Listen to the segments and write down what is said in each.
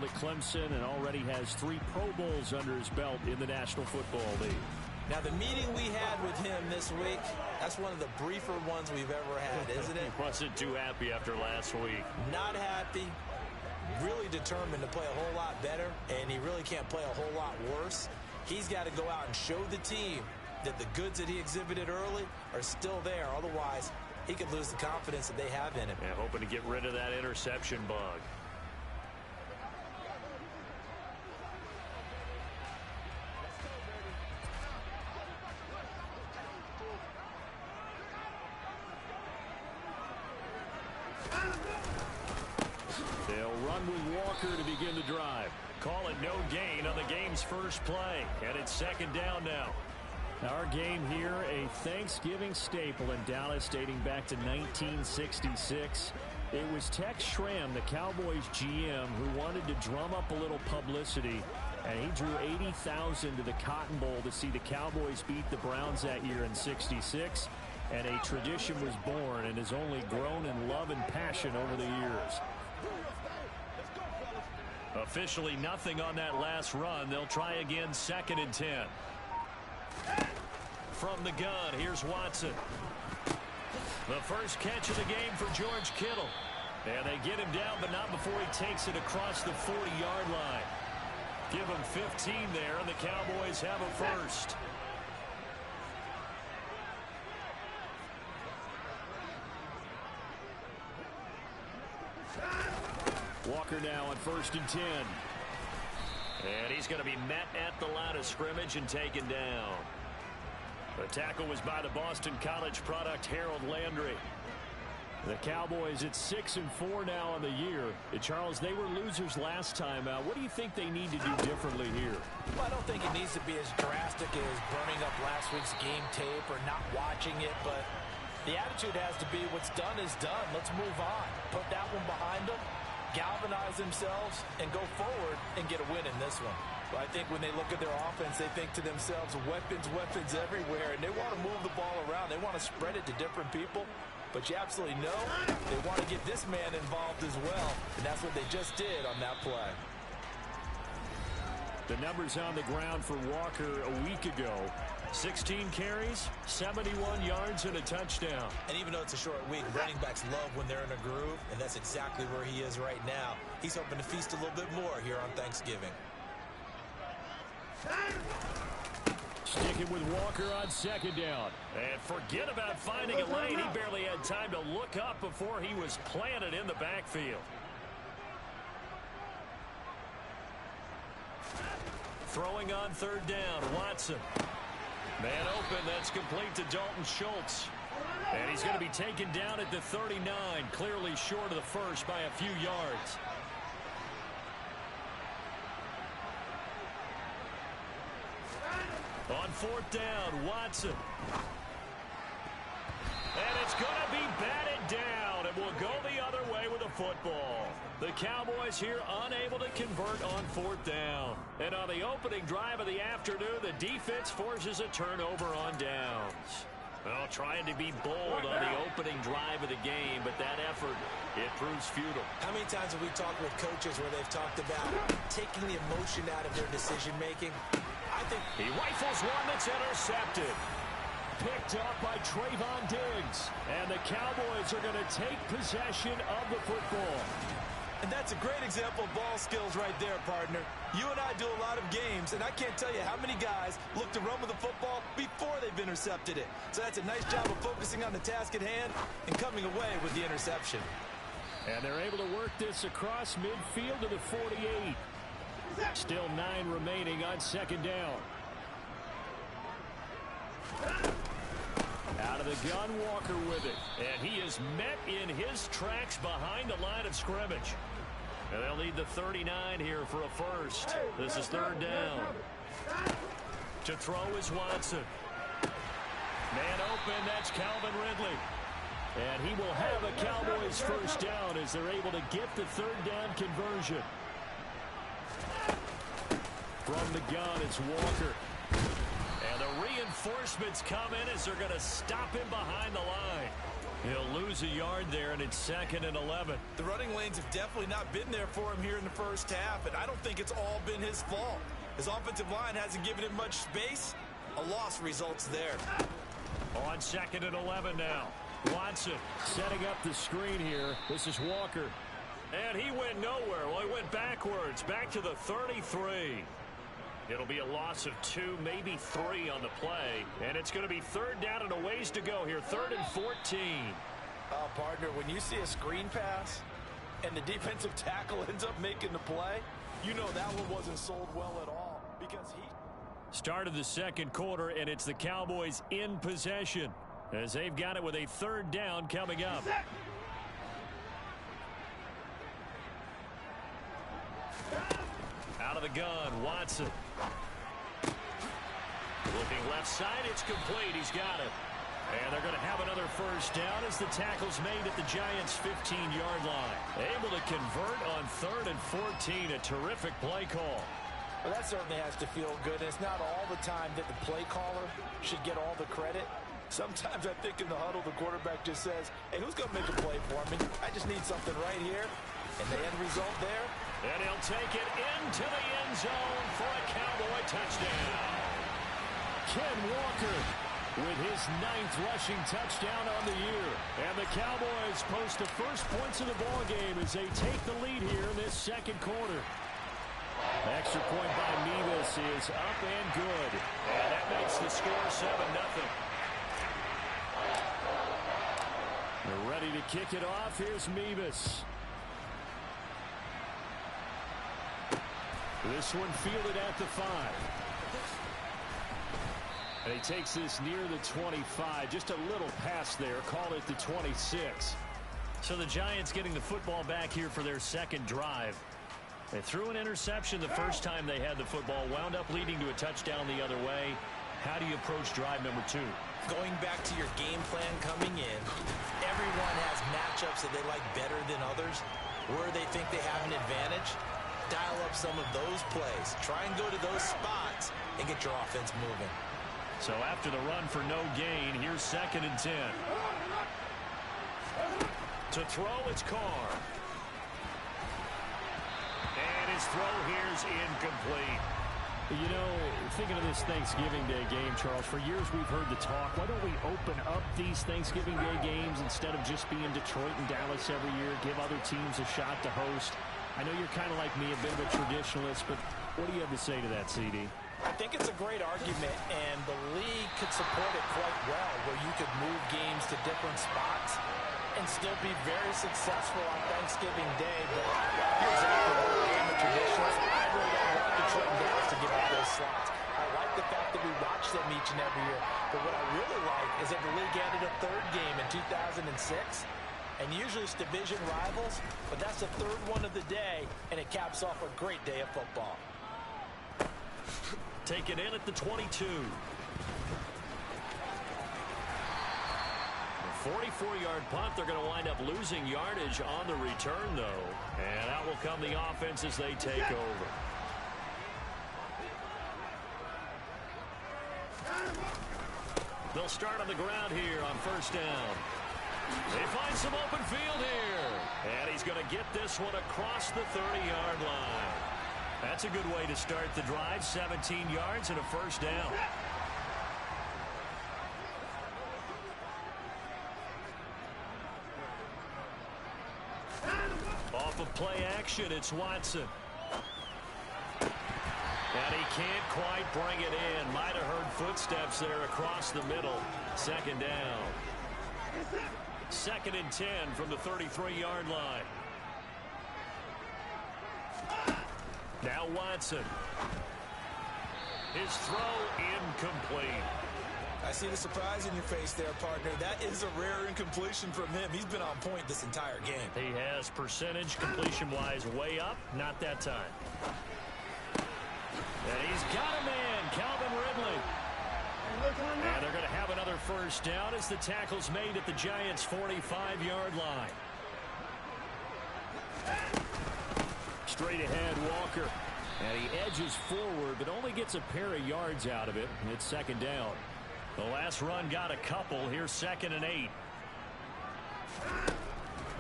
at Clemson and already has 3 Pro Bowls under his belt in the National Football League. Now, the meeting we had with him this week, that's one of the briefer ones we've ever had, isn't it? He wasn't too happy after last week. Not happy. Really determined to play a whole lot better, and he really can't play a whole lot worse. He's got to go out and show the team that the goods that he exhibited early are still there. Otherwise, he could lose the confidence that they have in him. Yeah, hoping to get rid of that interception bug. They'll run with Walker to begin the drive. Call it no gain on the game's first play. And it's 2nd down now. Our game here, a Thanksgiving staple in Dallas dating back to 1966. It was Tex Schramm, the Cowboys GM, who wanted to drum up a little publicity. And he drew 80,000 to the Cotton Bowl to see the Cowboys beat the Browns that year in '66. And a tradition was born and has only grown in love and passion over the years. Officially nothing on that last run. They'll try again 2nd and 10. From the gun, here's Watson. The first catch of the game for George Kittle. And they get him down, but not before he takes it across the 40-yard line. Give him 15 there, and the Cowboys have a first. Walker now on 1st and 10. And he's going to be met at the line of scrimmage and taken down. The tackle was by the Boston College product Harold Landry. The Cowboys at 6-4 now on the year. Charles, they were losers last time out. What do you think they need to do differently here? Well, I don't think it needs to be as drastic as burning up last week's game tape or not watching it, but the attitude has to be what's done is done. Let's move on. Put that one behind them, galvanize themselves, and go forward and get a win in this one. Well, I think when they look at their offense, they think to themselves, weapons, weapons everywhere, and they want to move the ball around. They want to spread it to different people, but you absolutely know they want to get this man involved as well, and that's what they just did on that play. The numbers on the ground for Walker a week ago. 16 carries, 71 yards, and a touchdown. And even though it's a short week, running backs love when they're in a groove, and that's exactly where he is right now. He's hoping to feast a little bit more here on Thanksgiving. Sticking with Walker on 2nd down. And forget about finding a lane. He barely had time to look up before he was planted in the backfield. Throwing on 3rd down, Watson. Man open, that's complete to Dalton Schultz. And he's going to be taken down at the 39, clearly short of the first by a few yards. On 4th down, Watson. And it's going to be batted down, and will go the other way with the football. The Cowboys here unable to convert on 4th down. And on the opening drive of the afternoon, the defense forces a turnover on downs. Well, trying to be bold on the opening drive of the game, but that effort, it proves futile. How many times have we talked with coaches where they've talked about taking the emotion out of their decision-making? I think he rifles one that's intercepted. Picked up by Trayvon Diggs. And the Cowboys are going to take possession of the football. And that's a great example of ball skills right there, partner. You and I do a lot of games, and I can't tell you how many guys look to run with the football before they've intercepted it. So that's a nice job of focusing on the task at hand and coming away with the interception. And they're able to work this across midfield to the 48. Still 9 remaining on 2nd down. Out of the gun, Walker with it. And he is met in his tracks behind the line of scrimmage. And they'll need the 39 here for a first. This is 3rd down. To throw is Watson. Man open, that's Calvin Ridley. And he will have a Cowboys first down as they're able to get the 3rd down conversion. From the gun, it's Walker. And the reinforcements come in as they're going to stop him behind the line. He'll lose a yard there, and it's 2nd and 11. The running lanes have definitely not been there for him here in the first half, and I don't think it's all been his fault. His offensive line hasn't given him much space. A loss results there. On 2nd and 11 now. Watson setting up the screen here. This is Walker. And he went nowhere. Well, he went backwards, back to the 33. It'll be a loss of 2, maybe 3 on the play. And it's going to be 3rd down and a ways to go here. 3rd and 14. Partner, when you see a screen pass and the defensive tackle ends up making the play, you know that one wasn't sold well at all because he... Start of the 2nd quarter, and it's the Cowboys in possession as they've got it with a 3rd down coming up. Out of the gun, Watson. Looking left side, it's complete. He's got it. And they're going to have another 1st down as the tackle's made at the Giants' 15-yard line. Able to convert on 3rd and 14. A terrific play call. Well, that certainly has to feel good. It's not all the time that the play caller should get all the credit. Sometimes I think in the huddle, the quarterback just says, hey, who's going to make a play for me? I just need something right here. And the end result there. And he'll take it into the end zone for a Cowboy touchdown. Ken Walker with his 9th rushing touchdown on the year. And the Cowboys post the first points of the ballgame as they take the lead here in this 2nd quarter. Extra point by Mevis is up and good. And that makes the score 7-0. They're ready to kick it off. Here's Mevis. This one fielded at the 5. And he takes this near the 25. Just a little pass there. Call it the 26. So the Giants getting the football back here for their 2nd drive. They threw an interception the first time they had the football. Wound up leading to a touchdown the other way. How do you approach drive number 2? Going back to your game plan coming in, everyone has matchups that they like better than others. Where they think they have an advantage, dial up some of those plays. Try and go to those spots and get your offense moving. So after the run for no gain, here's 2nd and 10. To throw, it's Carr. And his throw here's incomplete. You know, thinking of this Thanksgiving Day game, Charles, for years we've heard the talk, why don't we open up these Thanksgiving Day games instead of just being Detroit and Dallas every year, give other teams a shot to host? I know you're kind of like me, a bit of a traditionalist, but what do you have to say to that, CD? I think it's a great argument, and the league could support it quite well, where you could move games to different spots and still be very successful on Thanksgiving Day. But you're exactly right. I'm a traditionalist. I really don't want Detroit and Dallas to give up those slots. I like the fact that we watch them each and every year. But what I really like is that the league added a 3rd game in 2006. And usually it's division rivals, but that's the 3rd one of the day, and it caps off a great day of football. Take it in at the 22. 44-yard punt. They're going to wind up losing yardage on the return, though. And out will come the offense as they take over. They'll start on the ground here on 1st down. They find some open field here. And he's going to get this one across the 30-yard line. That's a good way to start the drive. 17 yards and a 1st down. Off of play action, it's Watson. And he can't quite bring it in. Might have heard footsteps there across the middle. 2nd down. 2nd and 10 from the 33-yard line. Now Watson. His throw incomplete. I see the surprise in your face there, partner. That is a rare incompletion from him. He's been on point this entire game. He has percentage completion-wise way up. Not that time. And he's got a man, Calvin Ridley. And they're going to have another 1st down as the tackle's made at the Giants' 45-yard line. Straight ahead, Walker. And he edges forward, but only gets a pair of yards out of it. It's 2nd down. The last run got a couple. Here's 2nd and 8.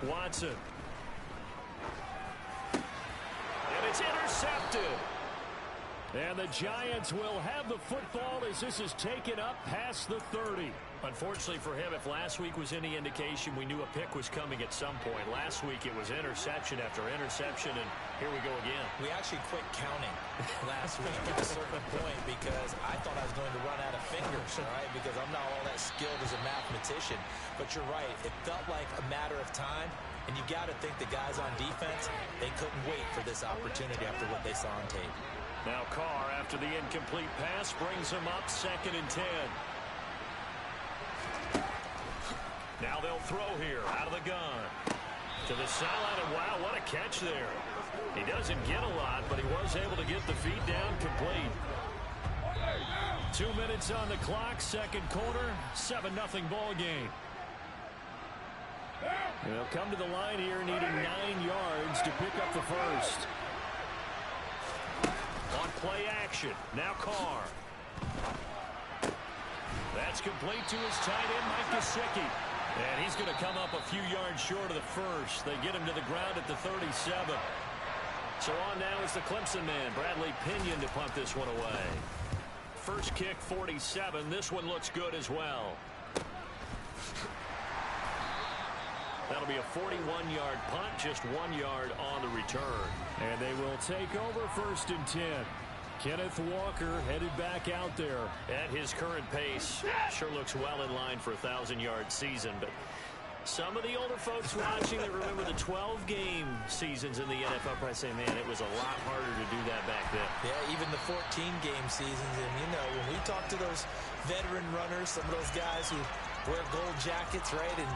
Watson. And it's intercepted. And the Giants will have the football as this is taken up past the 30. Unfortunately for him, if last week was any indication, we knew a pick was coming at some point. Last week it was interception after interception, and here we go again. We actually quit counting last week at a certain point because I thought I was going to run out of fingers, all right, because I'm not all that skilled as a mathematician. But you're right. It felt like a matter of time, and you got to think the guys on defense, they couldn't wait for this opportunity after what they saw on tape. Now Carr, after the incomplete pass, brings him up 2nd and 10. Now they'll throw here out of the gun. To the sideline, and wow, what a catch there. He doesn't get a lot, but he was able to get the feet down complete. 2 minutes on the clock, 2nd quarter, 7-0 ball game. They'll come to the line here needing 9 yards to pick up the first. On play action, now Carr. That's complete to his tight end, Mike Gesicki. And he's going to come up a few yards short of the first. They get him to the ground at the 37. So on now is the Clemson man, Bradley Pinion, to punt this one away. First kick, 47. This one looks good as well. That'll be a 41-yard punt, just 1 yard on the return. And they will take over 1st and 10. Kenneth Walker headed back out there. At his current pace, sure looks well in line for a 1,000-yard season. But some of the older folks watching that remember the 12-game seasons in the NFL probably say, man, it was a lot harder to do that back then. Yeah, even the 14-game seasons. And, you know, when we talk to those veteran runners, some of those guys who wear gold jackets, right, and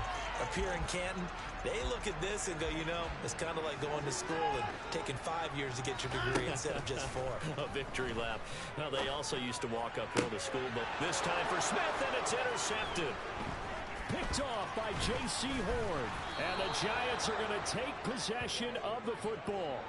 appear in Canton, they look at this and go, you know, it's kind of like going to school and taking 5 years to get your degree instead of just 4. A victory lap. Now, they also used to walk uphill to school, but this time for Smith, and it's intercepted. Picked off by J.C. Horn. And the Giants are going to take possession of the football.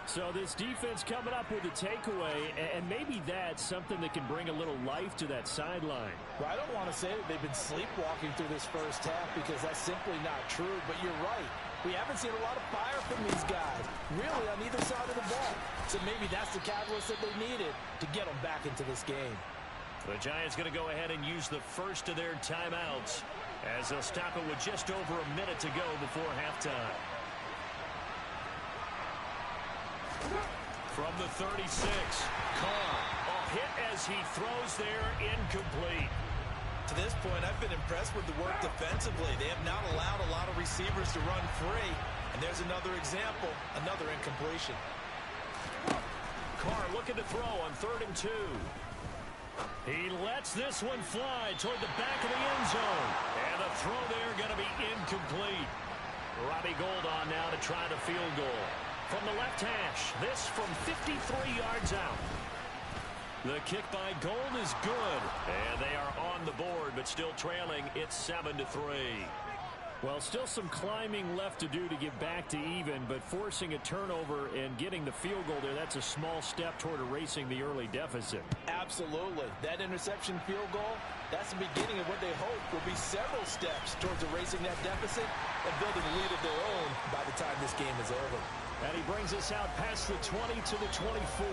So this defense coming up with a takeaway, and maybe that's something that can bring a little life to that sideline. Well, I don't want to say that they've been sleepwalking through this first half because that's simply not true, but you're right. We haven't seen a lot of fire from these guys, really, on either side of the ball. So maybe that's the catalyst that they needed to get them back into this game. The Giants going to go ahead and use the first of their timeouts as they'll stop it with just over a minute to go before halftime. From the 36, Carr, a hit as he throws there, incomplete. To this point, I've been impressed with the work defensively. They have not allowed a lot of receivers to run free. And there's another example, another incompletion. Carr looking to throw on 3rd and 2. He lets this one fly toward the back of the end zone. And the throw there going to be incomplete. Robbie Gould on now to try the field goal. From the left hash, this from 53 yards out. The kick by Gould is good. And they are on the board, but still trailing. It's 7-3. Well, still some climbing left to do to get back to even, but forcing a turnover and getting the field goal there, that's a small step toward erasing the early deficit. Absolutely. That interception field goal, that's the beginning of what they hope will be several steps towards erasing that deficit and building a lead of their own by the time this game is over. And he brings us out past the 20 to the 24.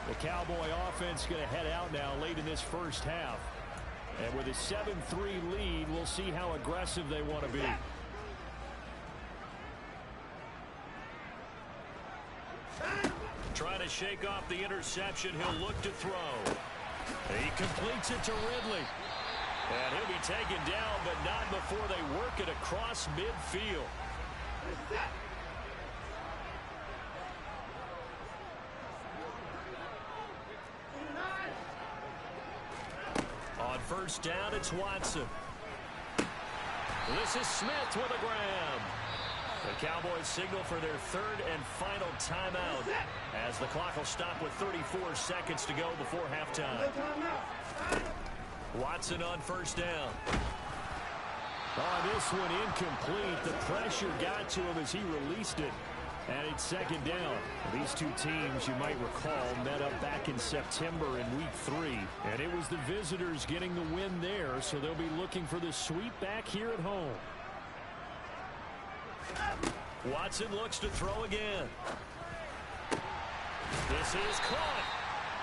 The Cowboy offense going to head out now late in this first half. And with a 7-3 lead, we'll see how aggressive they want to be. Trying to shake off the interception. He'll look to throw. He completes it to Ridley. And he'll be taken down, but not before they work it across midfield. On first down, it's Watson. This is Smith with a grab. The Cowboys signal for their 3rd and final timeout as the clock will stop with 34 seconds to go before halftime. Watson on first down. Oh, this one incomplete. The pressure got to him as he released it. And it's second down. These two teams, you might recall, met up back in September in Week 3. And it was the visitors getting the win there, so they'll be looking for the sweep back here at home. Watson looks to throw again. This is caught.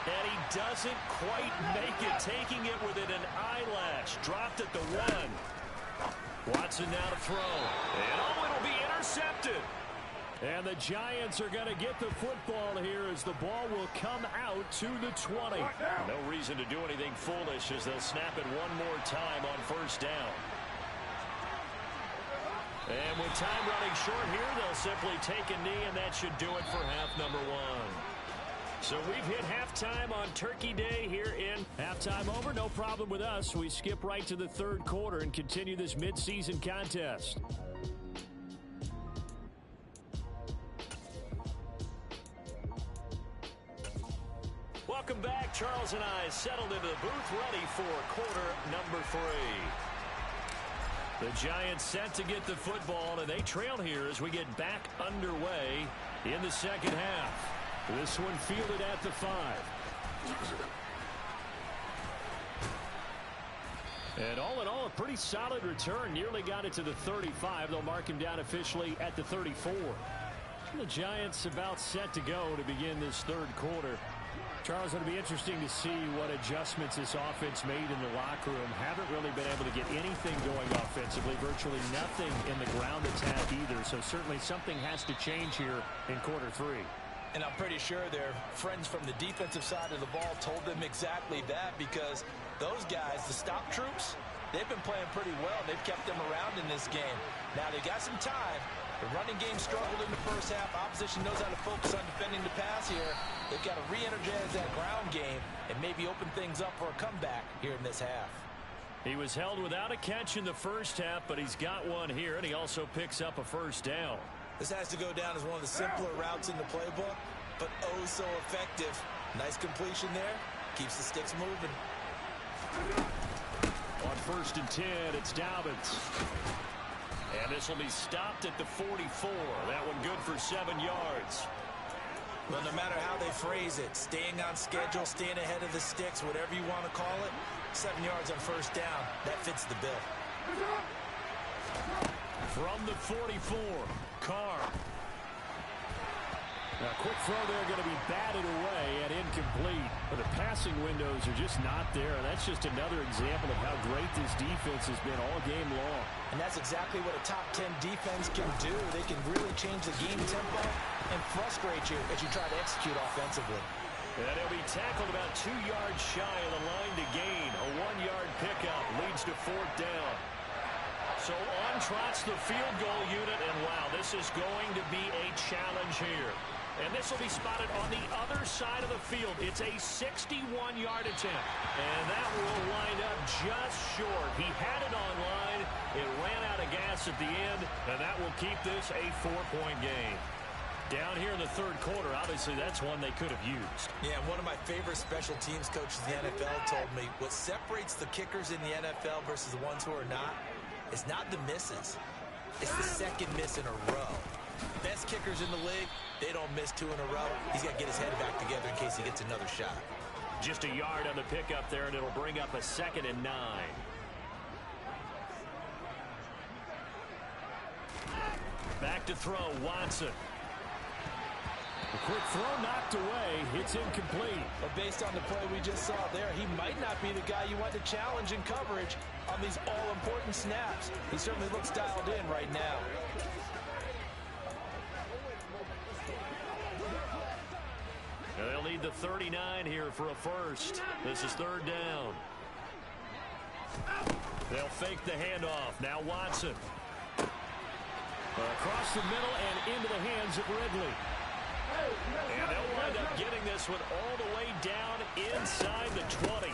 And he doesn't quite make it, taking it within an eyelash. Dropped at the 1. Watson now to throw. And it'll be intercepted. And the Giants are going to get the football here as the ball will come out to the 20. No reason to do anything foolish as they'll snap it one more time on first down. And with time running short here, they'll simply take a knee, and that should do it for half number 1. So we've hit halftime on Turkey Day here in halftime over. No problem with us. We skip right to the third quarter and continue this midseason contest. Welcome back. Charles and I settled into the booth, ready for quarter number 3. The Giants set to get the football, and they trail here as we get back underway in the second half. This one fielded at the 5. And all in all, a pretty solid return. Nearly got it to the 35. They'll mark him down officially at the 34. The Giants about set to go to begin this third quarter. Charles, it'll be interesting to see what adjustments this offense made in the locker room. Haven't really been able to get anything going offensively. Virtually nothing in the ground attack either. So certainly something has to change here in quarter 3. And I'm pretty sure their friends from the defensive side of the ball told them exactly that, because those guys, the stop troops, they've been playing pretty well. They've kept them around in this game. Now they got some time. The running game struggled in the first half. Opposition knows how to focus on defending the pass here. They've got to re-energize that ground game and maybe open things up for a comeback here in this half. He was held without a catch in the first half, but he's got one here, and he also picks up a first down. This has to go down as one of the simpler routes in the playbook, but oh so effective. Nice completion there. Keeps the sticks moving. On 1st and 10, it's Dobbins. And this will be stopped at the 44. That one good for 7 yards. Well, no matter how they phrase it, staying on schedule, staying ahead of the sticks, whatever you want to call it, 7 yards on first down, that fits the bill. From the 44, Carr. Now, quick throw there going to be batted away and incomplete. But the passing windows are just not there. That's just another example of how great this defense has been all game long. And that's exactly what a top 10 defense can do. They can really change the game tempo and frustrate you as you try to execute offensively. And he'll be tackled about 2 yards shy of the line to gain. A 1-yard pickup leads to 4th down. So on trots the field goal unit, and wow, this is going to be a challenge here. And this will be spotted on the other side of the field. It's a 61-yard attempt. And that will line up just short. He had it on line. It ran out of gas at the end, and that will keep this a 4-point game. Down here in the third quarter, obviously that's one they could have used. Yeah, one of my favorite special teams coaches in the NFL told me what separates the kickers in the NFL versus the ones who are not is not the misses. It's the second miss in a row. Best kickers in the league, they don't miss 2 in a row. He's got to get his head back together in case he gets another shot. Just a yard on the pickup there, and it'll bring up a 2nd and 9. Back to throw, Watson. A quick throw knocked away. It's incomplete. But based on the play we just saw there, he might not be the guy you want to challenge in coverage on these all-important snaps. He certainly looks dialed in right now. They'll need the 39 here for a first. This is 3rd down. They'll fake the handoff. Now Watson. Across the middle and into the hands of Ridley. And they'll wind up getting this one all the way down inside the 20.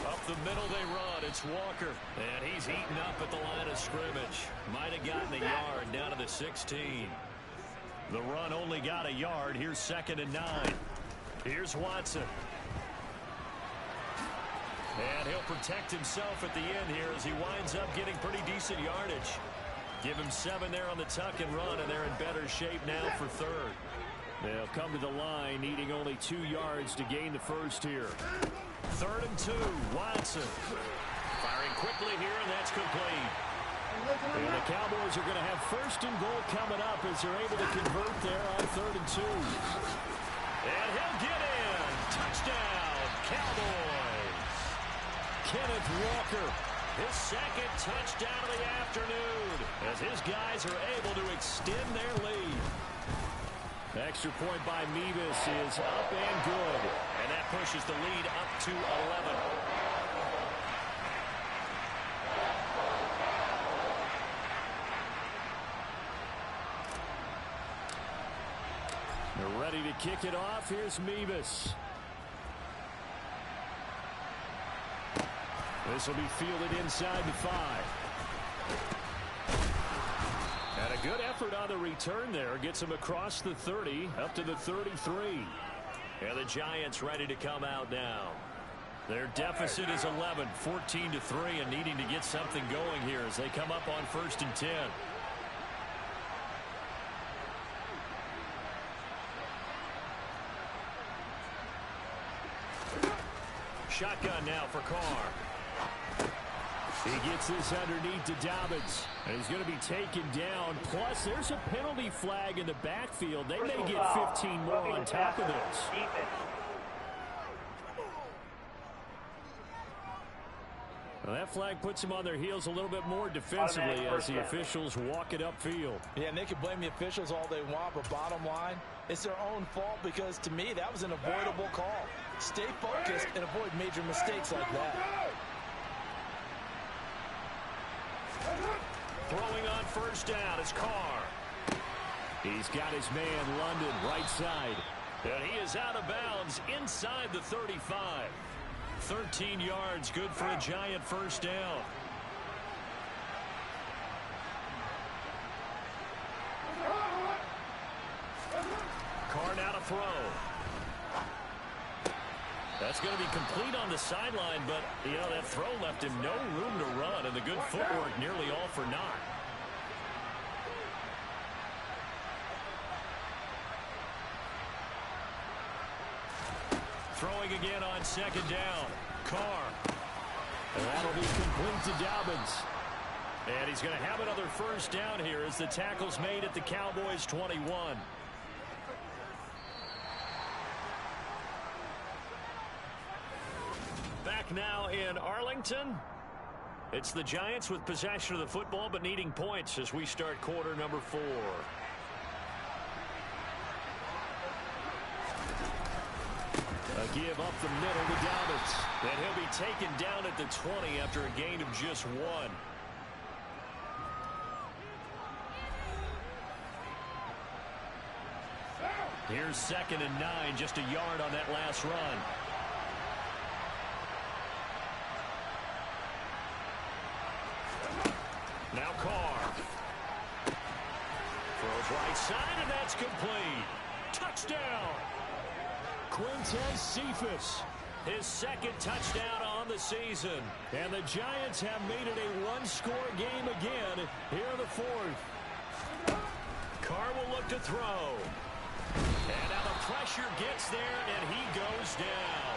Up the middle they run. It's Walker. And he's eaten up at the line of scrimmage. Might have gotten a yard down to the 16. The run only got a yard. Here's 2nd and 9. Here's Watson. And he'll protect himself at the end here as he winds up getting pretty decent yardage. Give him 7 there on the tuck and run, and they're in better shape now for third. They'll come to the line, needing only 2 yards to gain the first here. 3rd and 2, Watson. Firing quickly here, and that's complete. And the Cowboys are going to have 1st and goal coming up as they're able to convert there on 3rd and 2. And he'll get in. Touchdown, Cowboys. Kenneth Walker, his 2nd touchdown of the afternoon, as his guys are able to extend their lead. The extra point by Mevis is up and good, and that pushes the lead up to 11. They're ready to kick it off. Here's Mevis. This will be fielded inside the 5. And a good effort on the return there. Gets him across the 30, up to the 33. And the Giants ready to come out now. Their deficit is 11, 14-3, and needing to get something going here as they come up on 1st and 10. Shotgun now for Carr. He gets this underneath to Dobbins, and he's going to be taken down. Plus, there's a penalty flag in the backfield. They may get 15 more on top of this. Well, that flag puts them on their heels a little bit more defensively as the officials walk it upfield. Yeah, and they can blame the officials all they want, but bottom line, it's their own fault because, to me, that was an avoidable call. Stay focused and avoid major mistakes like that. Throwing on 1st down is Carr. He's got his man London right side. And he is out of bounds inside the 35. 13 yards, good for a Giant 1st down. Carr now to throw. That's going to be complete on the sideline, but, you know, that throw left him no room to run, and the good footwork nearly all for naught. Throwing again on 2nd down. Carr. And that'll be complete to Dobbins. And he's going to have another 1st down here as the tackle's made at the Cowboys 21. Back now in Arlington. It's the Giants with possession of the football but needing points as we start quarter number 4. A give up the middle to Dobbins. And he'll be taken down at the 20 after a gain of just 1. Here's 2nd and 9, just a yard on that last run. Now Carr. Throws right side, and that's complete. Touchdown. Quintez Cephas, his 2nd touchdown on the season. And the Giants have made it a one-score game again here in the 4th. Carr will look to throw. And now the pressure gets there, and he goes down.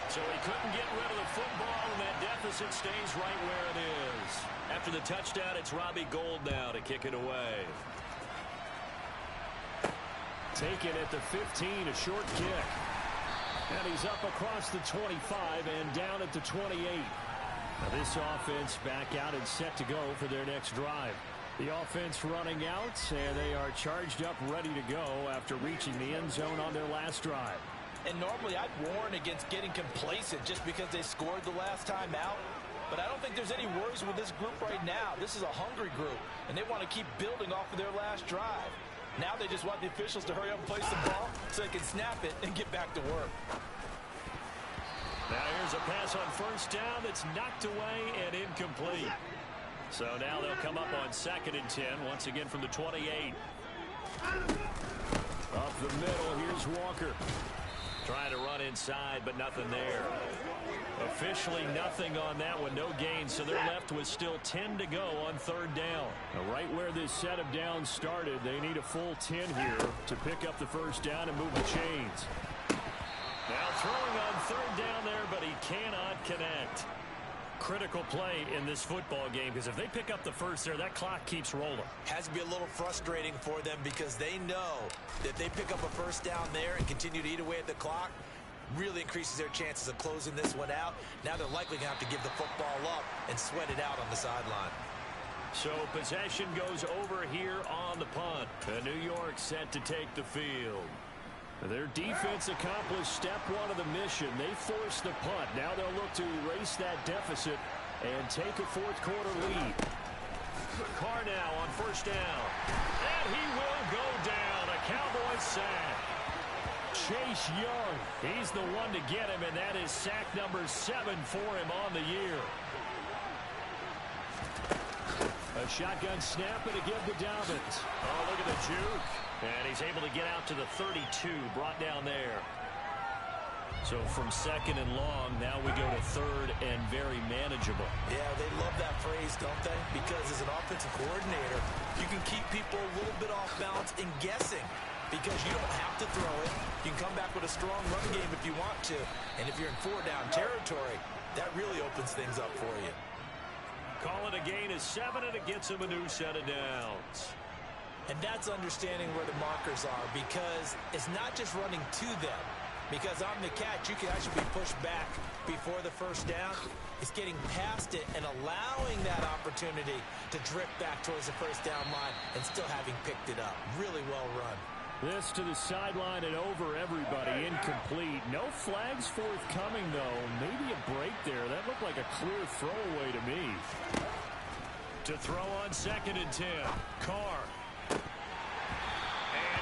So he couldn't get rid of the football, and that deficit stays right where it is. After the touchdown, it's Robbie Gould now to kick it away. Taken at the 15, a short kick. And he's up across the 25 and down at the 28. Now this offense back out and set to go for their next drive. The offense running out, and they are charged up, ready to go after reaching the end zone on their last drive. And normally I'd warn against getting complacent just because they scored the last time out. But I don't think there's any worries with this group right now. This is a hungry group, and they want to keep building off of their last drive. Now they just want the officials to hurry up and place the ball so they can snap it and get back to work. Now here's a pass on 1st down that's knocked away and incomplete. So now they'll come up on 2nd and 10, once again from the 28. Up the middle, here's Walker. Trying to run inside, but nothing there. Officially nothing on that one, no gain, so they're left with still 10 to go on third down. Now, right where this set of downs started, they need a full 10 here to pick up the first down and move the chains. Now throwing on third down there, but he cannot connect. Critical play in this football game, because if they pick up the first there, that clock keeps rolling. Has to be a little frustrating for them because they know that they pick up a first down there and continue to eat away at the clock, really increases their chances of closing this one out. Now they're likely going to have to give the football up and sweat it out on the sideline. So possession goes over here on the punt. And New York set to take the field. Their defense accomplished step one of the mission. They forced the punt. Now they'll look to erase that deficit and take a fourth quarter lead. Carr now on first down. And he will go down. A Cowboys sack. Chase Young, he's the one to get him, and that is sack number 7 for him on the year. A shotgun snap and a give to Dobbins. Oh, look at the juke. And he's able to get out to the 32, brought down there. So from second and long, now we go to third and very manageable. Yeah, they love that phrase, don't they? Because as an offensive coordinator, you can keep people a little bit off balance and guessing. Because you don't have to throw it. You can come back with a strong run game if you want to. And if you're in 4-down territory, that really opens things up for you. Call it a gain of 7, and it gets him a new set of downs. And that's understanding where the markers are, because it's not just running to them. Because on the catch, you can actually be pushed back before the first down. It's getting past it and allowing that opportunity to drift back towards the first down line and still having picked it up. Really well run. This to the sideline and over everybody. Incomplete. No flags forthcoming, though. Maybe a break there. That looked like a clear throwaway to me. To throw on second and 10. Carr. And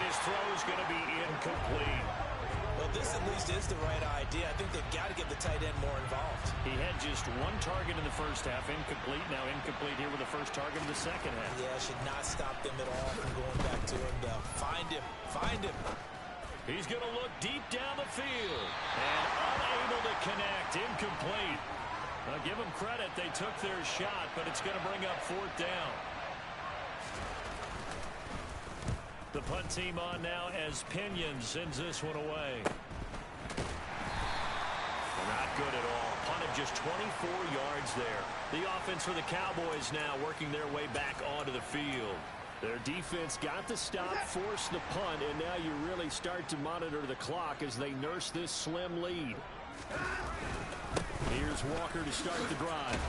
his throw is going to be incomplete. Well, this at least is the right idea. I think they've got to get the tight end more involved. He had just one target in the first half, incomplete. Now incomplete here with the first target in the second half. Yeah, should not stop them at all from going back to him, though. Find him. Find him. He's going to look deep down the field. And unable to connect. Incomplete. Now, give them credit. They took their shot, but it's going to bring up fourth down. The punt team on now as Pinion sends this one away. Not good at all. Punt of just 24 yards there. The offense for the Cowboys now working their way back onto the field. Their defense got the stop, forced the punt, and now you really start to monitor the clock as they nurse this slim lead. Here's Walker to start the drive.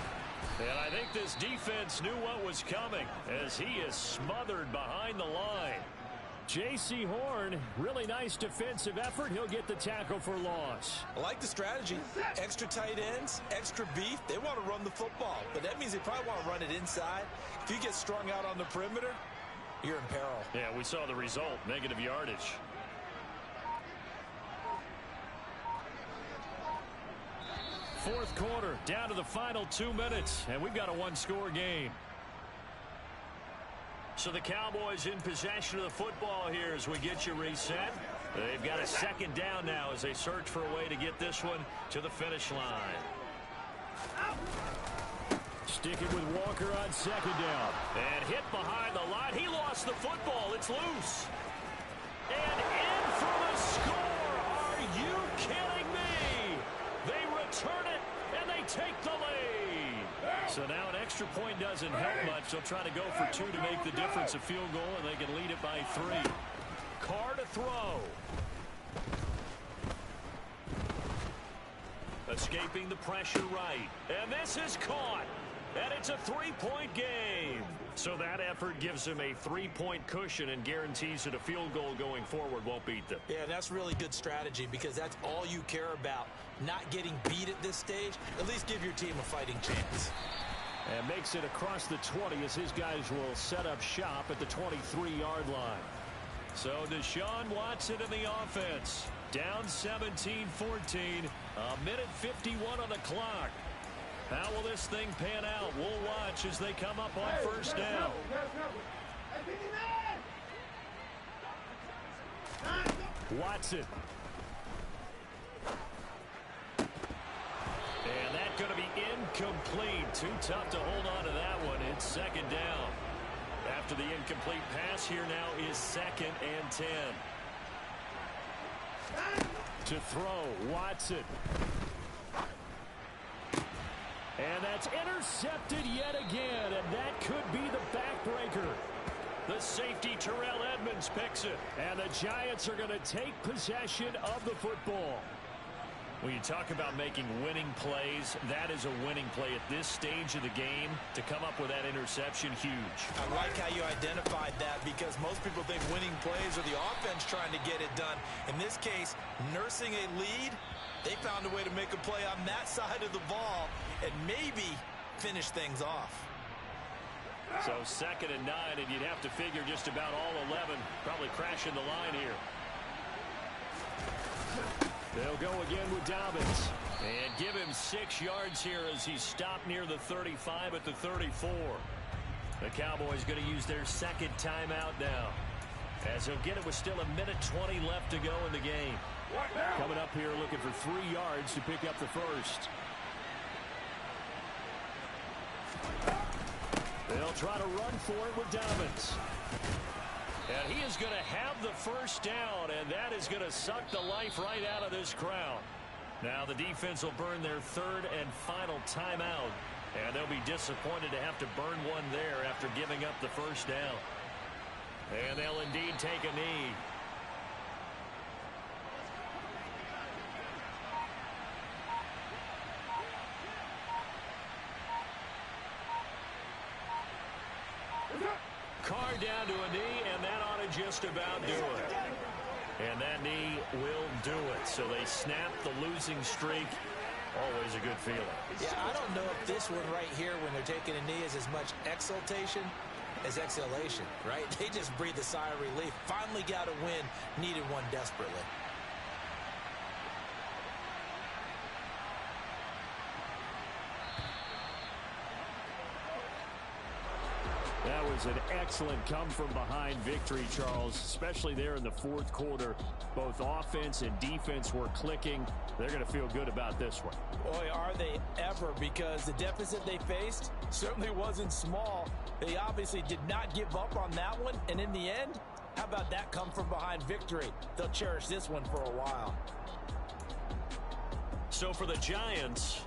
And I think this defense knew what was coming as he is smothered behind the line. J.C. Horn, really nice defensive effort. He'll get the tackle for loss. I like the strategy. Extra tight ends, extra beef. They want to run the football, but that means they probably want to run it inside. If you get strung out on the perimeter, you're in peril. Yeah, we saw the result, negative yardage. Fourth quarter, down to the final 2 minutes, and we've got a one-score game. So the Cowboys in possession of the football here as we get you reset. They've got a second down now as they search for a way to get this one to the finish line. Stick it with Walker on second down. And hit behind the line. He lost the football. It's loose. And in for the score. Are you kidding me? They return it, and they take the lead. So now an extra point doesn't help much. They'll try to go for 2 to make the difference a field goal, and they can lead it by 3. Carr to throw. Escaping the pressure right. And this is caught. And it's a 3-point game. So that effort gives them a 3-point cushion and guarantees that a field goal going forward won't beat them. Yeah, that's really good strategy because that's all you care about. Not getting beat at this stage. At least give your team a fighting chance. And makes it across the 20 as his guys will set up shop at the 23-yard line. So Deshaun Watson in the offense. Down 17-14. A minute 51 on the clock. How will this thing pan out? We'll watch as they come up on first down. Watson. incomplete. Too tough to hold on to that one. It's second down. After the incomplete pass, here now is 2nd and 10. To throw, Watson. And that's intercepted yet again, and that could be the backbreaker. The safety, Terrell Edmonds, picks it. And the Giants are going to take possession of the football. When you talk about making winning plays, that is a winning play at this stage of the game. To come up with that interception, huge. I like how you identified that, because most people think winning plays are the offense trying to get it done. In this case, nursing a lead, they found a way to make a play on that side of the ball and maybe finish things off. So 2nd and 9, and you'd have to figure just about all 11 probably crashing the line here. They'll go again with Dobbins. And give him 6 yards here as he's stopped near the 35 at the 34. The Cowboys going to use their 2nd timeout now, as he'll get it with still 1:20 left to go in the game. Coming up here looking for 3 yards to pick up the first. They'll try to run for it with Dobbins. And he is going to have the first down, and that is going to suck the life right out of this crowd. Now the defense will burn their 3rd and final timeout, and they'll be disappointed to have to burn one there after giving up the first down. And they'll indeed take a knee. Carr down to a knee, and that ought to just about do it. And that knee will do it. So they snap the losing streak. Always a good feeling. Yeah, I don't know if this one right here, when they're taking a knee, is as much exultation as exhalation, right? They just breathe a sigh of relief. Finally got a win, needed one desperately. That was an excellent come-from-behind victory, Charles, especially there in the 4th quarter. Both offense and defense were clicking. They're going to feel good about this one. Boy, are they ever, because the deficit they faced certainly wasn't small. They obviously did not give up on that one, and in the end, how about that come-from-behind victory? They'll cherish this one for a while. So for the Giants,